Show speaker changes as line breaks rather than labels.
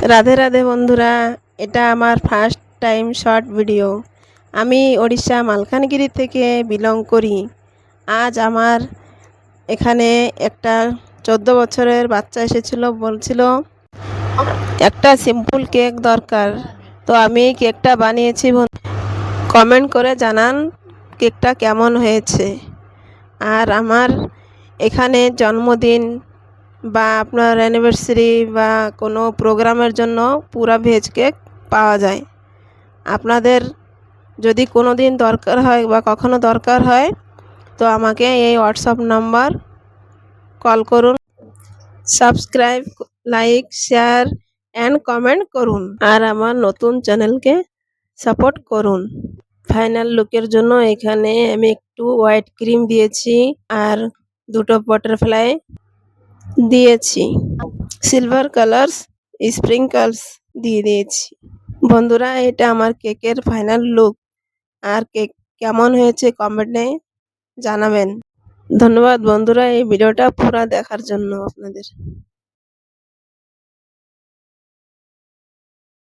রাধে রাধে বন্ধুরা, এটা আমার ফার্স্ট টাইম শর্ট ভিডিও। আমি ওড়িশা মালকানগিরি থেকে বিলং করি। আজ আমার এখানে একটা 14 বছরের বাচ্চা এসেছিল, বলছিল একটা সিম্পল কেক দরকার। তো আমি এই কেকটা বানিয়েছি। কমেন্ট করে জানান কেকটা কেমন হয়েছে। আর আমার এখানে জন্মদিন বা আপনার অ্যানিভার্সারি বা কোনো প্রোগ্রামের জন্য পুরা ভেজ কেক পাওয়া যায়। আপনাদের যদি কোনো দিন দরকার হয় বা কখনো দরকার হয় তো আমাকে এই হোয়াটসঅ্যাপ নাম্বার কল করুন। Subscribe, like, share and comment করুন। আর আমার নতুন চ্যানেলকে সাপোর্ট করুন। ফাইনাল লুকের জন্য এখানে আমি একটু হোয়াইট ক্রিম দিয়েছি আর দুটো বাটারফ্লাই দিয়েছি, সিলভার কালার্স স্প্রিঙ্কলস দিয়ে দিয়েছি। বন্ধুরা, এটা আমার কেকের ফাইনাল লুক। আর কেক কেমন হয়েছে কমেন্টে জানাবেন। ধন্যবাদ বন্ধুরা এই ভিডিওটা পুরো দেখার জন্য আপনাদের।